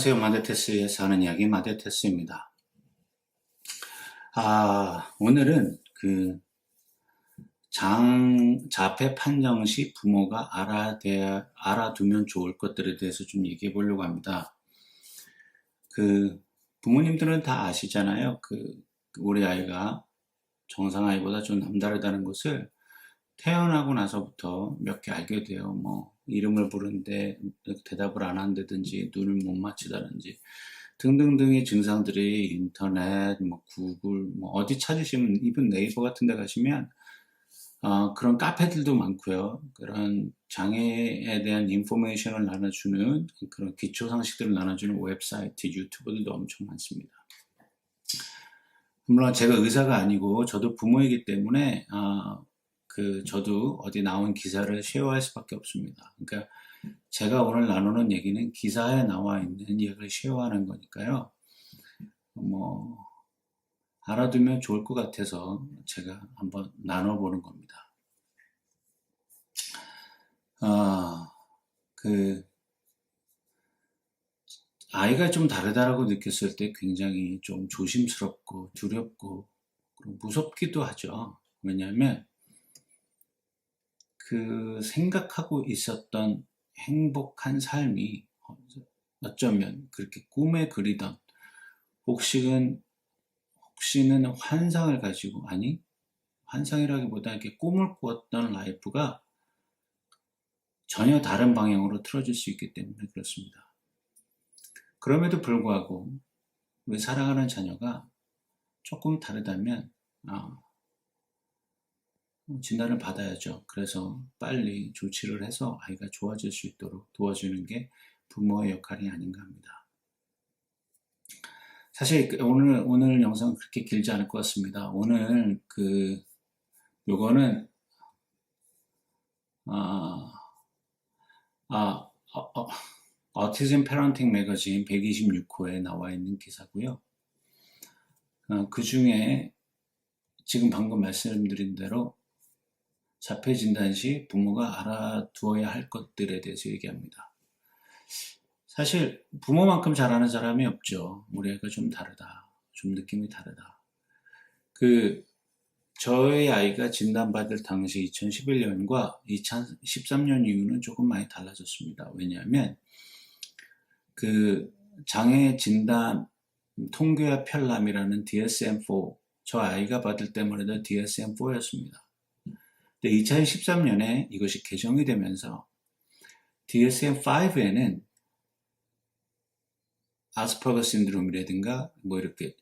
안녕하세요. 마데테스의 사는 이야기 마데테스입니다. 오늘은 자폐 판정 시 부모가 알아두면 좋을 것들에 대해서 좀 얘기해 보려고 합니다. 부모님들은 다 아시잖아요. 우리 아이가 정상 아이보다 좀 남다르다는 것을 태어나고 나서부터 몇 개 알게 돼요. 이름을 부르는데 대답을 안 한다든지, 눈을 못 맞추다든지, 등등등의 증상들이 인터넷, 구글, 어디 찾으시면, 이분 네이버 같은 데 가시면, 그런 카페들도 많고요. 그런 장애에 대한 인포메이션을 나눠주는, 그런 기초 상식들을 나눠주는 웹사이트, 유튜브들도 엄청 많습니다. 물론 제가 의사가 아니고, 저도 부모이기 때문에, 저도 어디 나온 기사를 쉐어할 수밖에 없습니다. 그러니까 제가 오늘 나누는 얘기는 기사에 나와 있는 얘기를 쉐어하는 거니까요. 알아두면 좋을 것 같아서 제가 한번 나눠보는 겁니다. 아이가 좀 다르다라고 느꼈을 때 굉장히 좀 조심스럽고 두렵고 무섭기도 하죠. 왜냐하면 생각하고 있었던 행복한 삶이 어쩌면 그렇게 꿈에 그리던 혹시는 환상을 가지고, 아니 환상이라기보다 이렇게 꿈을 꾸었던 라이프가 전혀 다른 방향으로 틀어질 수 있기 때문에 그렇습니다. 그럼에도 불구하고 우리 사랑하는 자녀가 조금 다르다면 진단을 받아야죠. 그래서 빨리 조치를 해서 아이가 좋아질 수 있도록 도와주는 게 부모의 역할이 아닌가 합니다. 사실 오늘 영상은 그렇게 길지 않을 것 같습니다. 오늘 요거는 어티즘 패런팅 매거진 126호에 나와 있는 기사고요. 그 중에 지금 방금 말씀드린 대로 자폐 진단 시 부모가 알아두어야 할 것들에 대해서 얘기합니다. 사실 부모만큼 잘 아는 사람이 없죠. 우리 애가 좀 다르다. 좀 느낌이 다르다. 저의 아이가 진단받을 당시 2011년과 2013년 이후는 조금 많이 달라졌습니다. 왜냐하면 장애 진단 통계와 편람이라는 DSM-4, 저 아이가 받을 때만 해도 DSM-4였습니다. 근데 2013년에 이것이 개정이 되면서 DSM-5에는 아스퍼거 신드롬이라든가 이렇게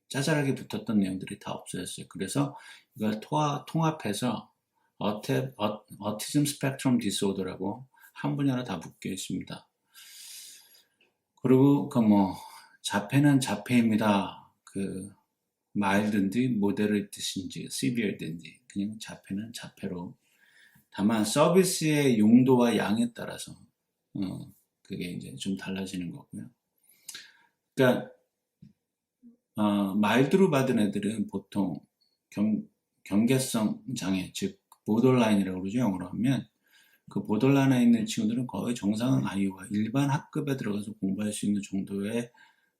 짜잘하게 붙었던 내용들이 다 없어졌어요. 그래서 이걸 통합해서 어티즘 스펙트럼 디스오더라고 한 분야로 다 묶여 있습니다. 그리고 자폐는 자폐입니다. 마일드인지 모데레이트인지 시비어든지 그냥 자폐는 자폐로, 다만 서비스의 용도와 양에 따라서 그게 이제 좀 달라지는 거고요. 그러니까 마일드로 받은 애들은 보통 경계성 장애, 즉 보더라인이라고 그러죠. 영어로 하면 보더라인에 있는 친구들은 거의 정상 아이와 일반 학급에 들어가서 공부할 수 있는 정도의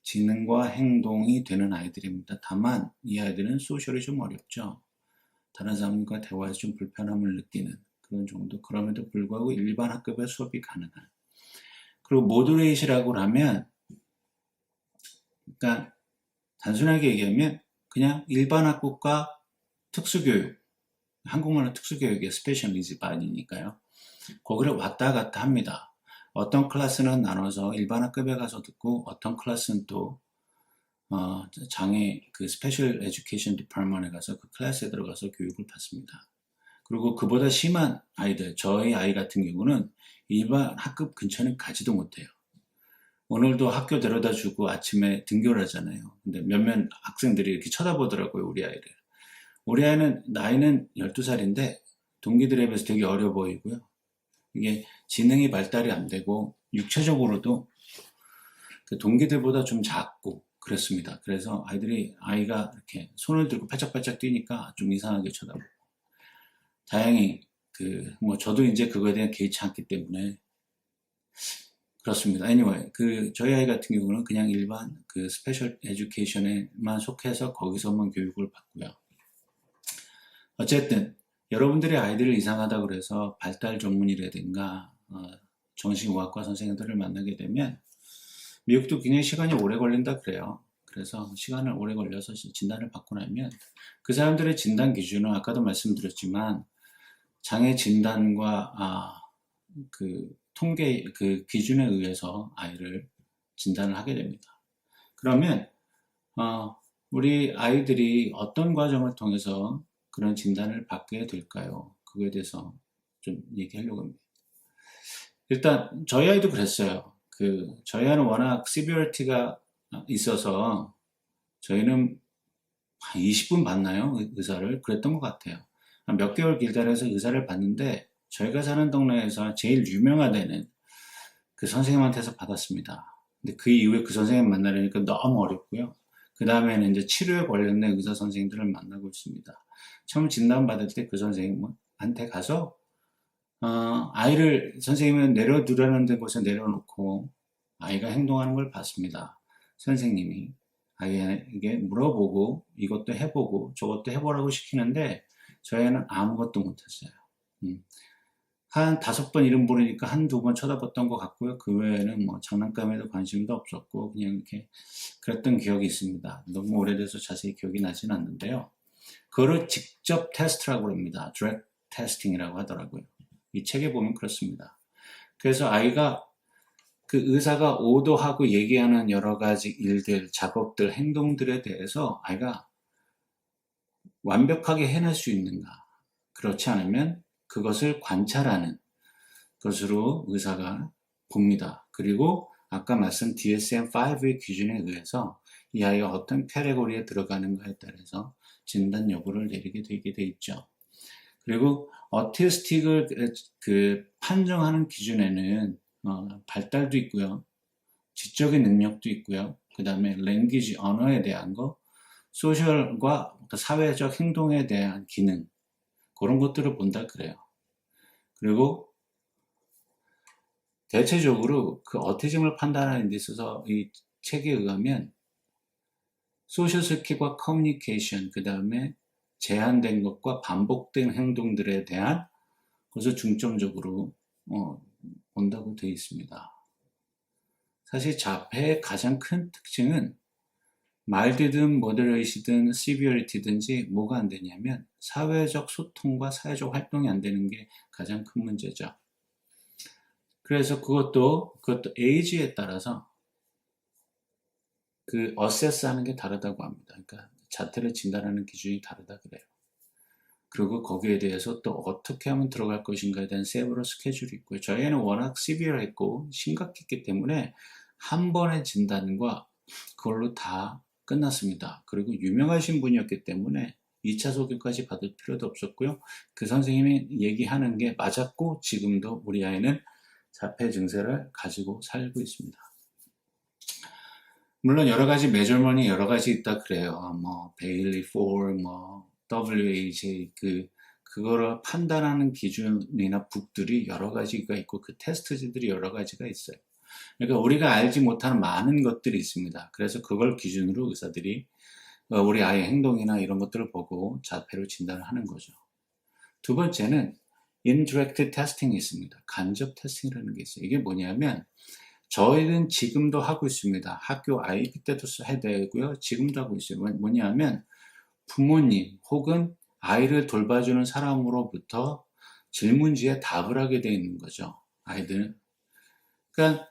지능과 행동이 되는 아이들입니다. 다만 이 아이들은 소셜이 좀 어렵죠. 다른 사람과 대화에서 좀 불편함을 느끼는 그런 정도. 그럼에도 불구하고 일반 학급의 수업이 가능한. 그리고 모더레이시라고 하면, 그러니까 단순하게 얘기하면 그냥 일반 학급과 특수교육, 한국말은 특수교육의 스페셜 니즈 반이니까요. 거기를 왔다 갔다 합니다. 어떤 클래스는 나눠서 일반 학급에 가서 듣고, 어떤 클래스는 또 장애 스페셜 에듀케이션 디파트먼트에 가서 그 클래스에 들어가서 교육을 받습니다. 그리고 그보다 심한 아이들, 저희 아이 같은 경우는 일반 학급 근처는 가지도 못해요. 오늘도 학교 데려다 주고 아침에 등교를 하잖아요. 근데 몇몇 학생들이 이렇게 쳐다보더라고요, 우리 아이를. 우리 아이는 나이는 12살인데 동기들에 비해서 되게 어려 보이고요. 이게 지능이 발달이 안 되고 육체적으로도 동기들보다 좀 작고 그렇습니다. 그래서 아이가 이렇게 손을 들고 팔짝팔짝 뛰니까 좀 이상하게 쳐다보고, 다행히 저도 이제 그거에 대한 개의치 않기 때문에 그렇습니다. Anyway, 저희 아이 같은 경우는 그냥 일반 스페셜 에듀케이션에만 속해서 거기서만 교육을 받고요. 어쨌든 여러분들의 아이들을 이상하다 그래서 발달 전문이라든가 정신의학과 선생님들을 만나게 되면 미국도 굉장히 시간이 오래 걸린다 그래요. 그래서 시간을 오래 걸려서 진단을 받고 나면 그 사람들의 진단 기준은 아까도 말씀드렸지만 장애 진단과 통계 기준에 의해서 아이를 진단을 하게 됩니다. 그러면 우리 아이들이 어떤 과정을 통해서 그런 진단을 받게 될까요? 그거에 대해서 좀 얘기하려고 합니다. 일단 저희 아이도 그랬어요. 저희 아이는 워낙 시비어리티가 있어서 저희는 한 20분 봤나요? 의사를? 그랬던 것 같아요. 한 몇 개월 기다려서 의사를 봤는데 저희가 사는 동네에서 제일 유명하다는 그 선생님한테서 받았습니다. 근데 그 이후에 그 선생님 만나려니까 너무 어렵고요. 그 다음에는 이제 치료에 관련된 의사 선생님들을 만나고 있습니다. 처음 진단받을 때 그 선생님한테 가서 아이를 선생님은 내려두라는 곳에 내려놓고 아이가 행동하는 걸 봤습니다. 선생님이 아이에게 물어보고 이것도 해보고 저것도 해보라고 시키는데 저희는 아무것도 못했어요. 한 5번 이름 부르니까 한두 번 쳐다봤던 것 같고요. 그 외에는 뭐 장난감에도 관심도 없었고 그냥 이렇게 그랬던 기억이 있습니다. 너무 오래돼서 자세히 기억이 나진 않는데요. 그거를 직접 테스트라고 합니다. Direct Testing이라고 하더라고요. 이 책에 보면 그렇습니다. 그래서 아이가 그 의사가 오도하고 얘기하는 여러 가지 일들, 작업들, 행동들에 대해서 아이가 완벽하게 해낼 수 있는가? 그렇지 않으면 그것을 관찰하는 것으로 의사가 봅니다. 그리고 아까 말씀 DSM-5의 기준에 의해서 이 아이가 어떤 카테고리에 들어가는가에 따라서 진단 여부를 내리게 되게 돼 있죠. 그리고 어티스틱을 판정하는 기준에는 발달도 있고요. 지적인 능력도 있고요. 그 다음에 랭귀지, 언어에 대한 거, 소셜과 사회적 행동에 대한 기능, 그런 것들을 본다 그래요. 그리고 대체적으로 그 어티즘을 판단하는 데 있어서 이 책에 의하면 소셜 스킬과 커뮤니케이션, 그 다음에 제한된 것과 반복된 행동들에 대한 것을 중점적으로 본다고 되어 있습니다. 사실 자폐의 가장 큰 특징은 마일드든 모더레이시든 시비어리티든지 뭐가 안 되냐면 사회적 소통과 사회적 활동이 안 되는 게 가장 큰 문제죠. 그래서 그것도 에이지에 따라서 어세스하는 게 다르다고 합니다. 그러니까 자퇴를 진단하는 기준이 다르다 그래요. 그리고 거기에 대해서 또 어떻게 하면 들어갈 것인가에 대한 세부로 스케줄이 있고요. 저희는 워낙 시비어했고 심각했기 때문에 한 번의 진단과 그걸로 다 끝났습니다. 그리고 유명하신 분이었기 때문에 2차 소견까지 받을 필요도 없었고요. 그 선생님이 얘기하는 게 맞았고 지금도 우리 아이는 자폐 증세를 가지고 살고 있습니다. 물론 여러 가지 메저먼이 여러 가지 있다 그래요. 뭐 베일리 4, 뭐 WAJ 그거를 판단하는 기준이나 북들이 여러 가지가 있고 그 테스트들이 여러 가지가 있어요. 그러니까 우리가 알지 못하는 많은 것들이 있습니다. 그래서 그걸 기준으로 의사들이 우리 아이의 행동이나 이런 것들을 보고 자폐로 진단을 하는 거죠. 두 번째는 indirect testing이 있습니다. 간접 테스팅이라는 게 있어요. 이게 뭐냐면 저희는 지금도 하고 있습니다. 학교 IB 때도 해야 되고요. 지금도 하고 있어요. 뭐냐면 부모님 혹은 아이를 돌봐주는 사람으로부터 질문지에 답을 하게 되어 있는 거죠. 아이들은. 그러니까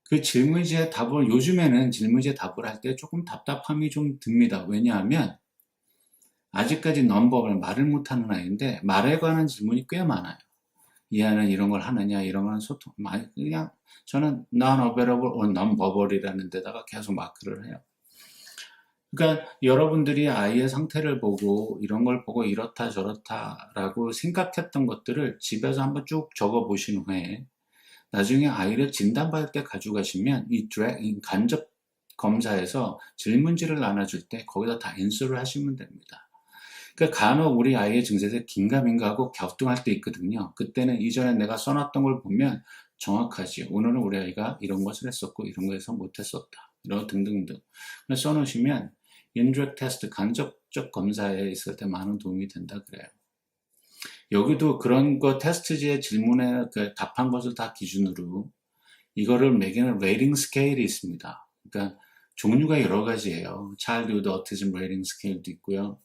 그 질문지에 답을 요즘에는 질문지에 답을 할 때 조금 답답함이 좀 듭니다. 왜냐하면 아직까지 넘버를 말을 못하는 아이인데 말에 관한 질문이 꽤 많아요. 이 아이는 이런 걸 하느냐, 이런 건 소통, 그냥 저는 non-available or non-verbal이라는 데다가 계속 마크를 해요. 그러니까 여러분들이 아이의 상태를 보고 이런 걸 보고 이렇다 저렇다라고 생각했던 것들을 집에서 한번 쭉 적어 보신 후에 나중에 아이를 진단받을 때 가져가시면 이 간접 검사에서 질문지를 나눠줄 때 거기다 다 인수를 하시면 됩니다. 그러니까 간혹 우리 아이의 증세에서 긴가민가하고 갸우뚱할 때 있거든요. 그때는 이전에 내가 써놨던 걸 보면 정확하지. 오늘은 우리 아이가 이런 것을 했었고 이런 거에서 못했었다. 이런 등등등. 써놓으시면 인디렉트 테스트 간접적 검사에 있을 때 많은 도움이 된다 그래요. 여기도 그런 거 테스트지의 질문에 답한 것을 다 기준으로 이거를 매기는 레이팅 스케일이 있습니다. 그러니까 종류가 여러 가지예요. Childhood Autism Rating Scale도 있고요.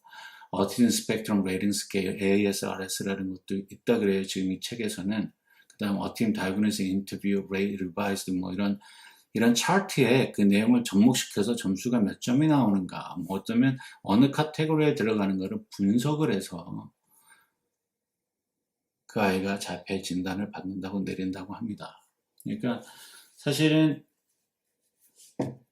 Autism Spectrum Rating Scale ASRS라는 것도 있다 그래요. 지금 이 책에서는. 그 다음 Autism Diagnosis Interview Rate Revised 뭐 이런 차트에 그 내용을 접목시켜서 점수가 몇 점이 나오는가, 뭐 어쩌면 어느 카테고리에 들어가는 거를 분석을 해서 그 아이가 자폐 진단을 받는다고 내린다고 합니다. 그러니까 사실은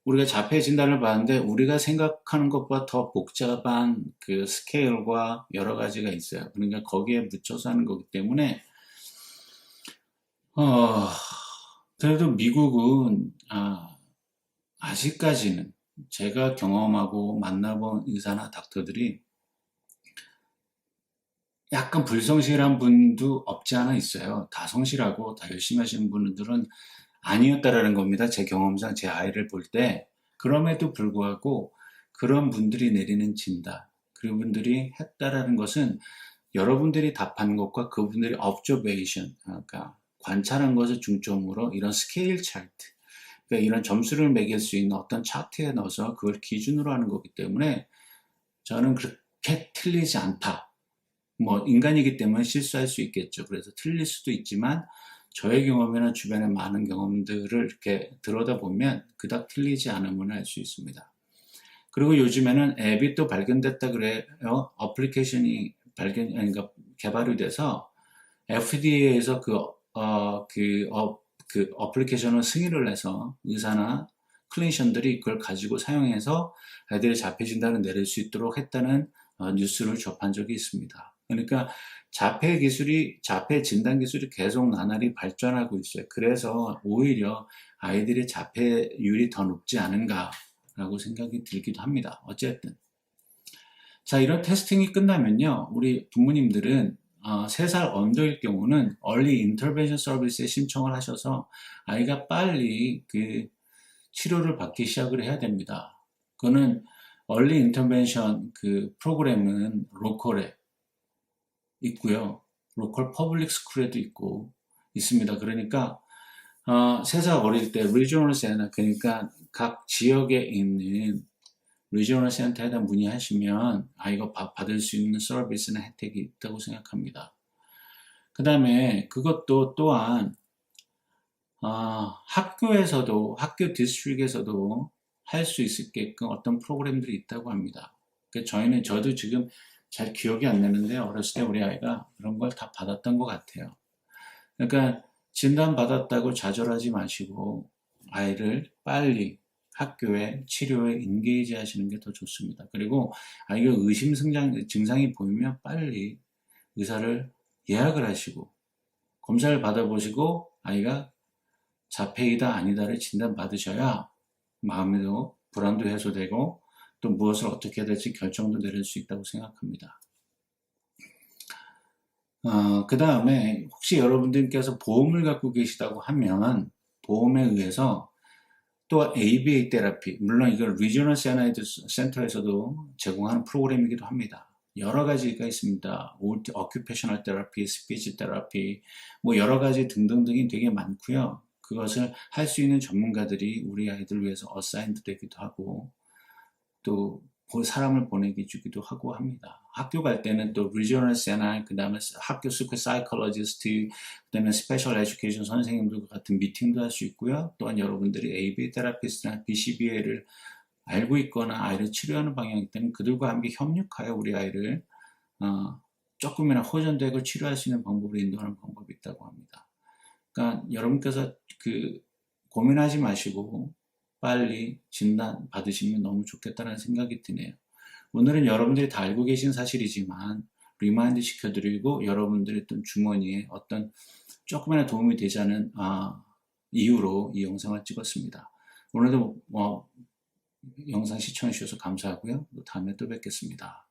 우리가 자폐 진단을 받는데 우리가 생각하는 것보다 더 복잡한 그 스케일과 여러 가지가 있어요. 그러니까 거기에 묻혀서 하는 거기 때문에 그래도 미국은 아직까지는 제가 경험하고 만나본 의사나 닥터들이 약간 불성실한 분도 없지 않아 있어요. 다 성실하고 다 열심히 하시는 분들은 아니었다라는 겁니다. 제 경험상 제 아이를 볼 때. 그럼에도 불구하고 그런 분들이 내리는 진단, 그분들이 했다라는 것은 여러분들이 답한 것과 그분들이 observation, 그러니까 관찰한 것을 중점으로 이런 스케일 차트, 그러니까 이런 점수를 매길 수 있는 어떤 차트에 넣어서 그걸 기준으로 하는 거기 때문에 저는 그렇게 틀리지 않다. 뭐 인간이기 때문에 실수할 수 있겠죠. 그래서 틀릴 수도 있지만 저의 경험이나 주변의 많은 경험들을 이렇게 들여다보면 그닥 틀리지 않음을 알 수 있습니다. 그리고 요즘에는 앱이 또 발견됐다 그래요. 어플리케이션이 그러니까 개발이 돼서 FDA에서 그 어플리케이션을 승인을 해서 의사나 클리니션들이 그걸 가지고 사용해서 애들의 자폐 진단을 내릴 수 있도록 했다는 뉴스를 접한 적이 있습니다. 그러니까 자폐 진단 기술이 계속 나날이 발전하고 있어요. 그래서 오히려 아이들의 자폐율이 더 높지 않은가라고 생각이 들기도 합니다. 어쨌든. 자, 이런 테스팅이 끝나면요. 우리 부모님들은 3살 언더일 경우는 Early Intervention Service에 신청을 하셔서 아이가 빨리 그 치료를 받기 시작을 해야 됩니다. 그거는 Early Intervention 그 프로그램은 로컬에 있고요. 로컬 퍼블릭 스쿨에도 있고 있습니다. 그러니까 3살 어릴 때 리저널 센터, 그러니까 각 지역에 있는 리저널 센터에다 문의하시면 아이가 받을 수 있는 서비스나 혜택이 있다고 생각합니다. 그 다음에 그것도 또한 학교 디스트릭에서도 할 수 있게끔 어떤 프로그램들이 있다고 합니다. 저도 지금 잘 기억이 안 나는데 어렸을 때 우리 아이가 그런 걸 다 받았던 것 같아요. 그러니까 진단받았다고 좌절하지 마시고 아이를 빨리 학교에 치료에 인게이지 하시는 게 더 좋습니다. 그리고 아이가 의심 증상이 보이면 빨리 의사를 예약을 하시고 검사를 받아보시고 아이가 자폐이다 아니다를 진단받으셔야 마음에도 불안도 해소되고 또 무엇을 어떻게 해야 될지 결정도 내릴 수 있다고 생각합니다. 그 다음에 혹시 여러분들께서 보험을 갖고 계시다고 하면 보험에 의해서 또 ABA 테라피, 물론 이걸 리저널 센터에서도 제공하는 프로그램이기도 합니다. 여러 가지가 있습니다. occupational therapy, speech therapy, 뭐 여러 가지 등등등이 되게 많고요. 그것을 할 수 있는 전문가들이 우리 아이들을 위해서 어사인드 되기도 하고 또 사람을 보내기 주기도 하고 합니다. 학교 갈 때는 또 리저널 센터, 그 다음에 학교 스쿨 사이콜로지스트, 그 다음에 스페셜 에듀케이션 선생님들 같은 미팅도 할 수 있고요. 또한 여러분들이 ABA 테라피스트나 BCBA를 알고 있거나 아이를 치료하는 방향이기 때문에 그들과 함께 협력하여 우리 아이를 조금이나 호전되고 치료할 수 있는 방법을 인도하는 방법이 있다고 합니다. 그러니까 여러분께서 고민하지 마시고 빨리 진단 받으시면 너무 좋겠다는 생각이 드네요. 오늘은 여러분들이 다 알고 계신 사실이지만 리마인드 시켜드리고 여러분들의 어떤 주머니에 어떤 조금이나 도움이 되자는 이유로 이 영상을 찍었습니다. 오늘도 영상 시청해 주셔서 감사하고요. 다음에 또 뵙겠습니다.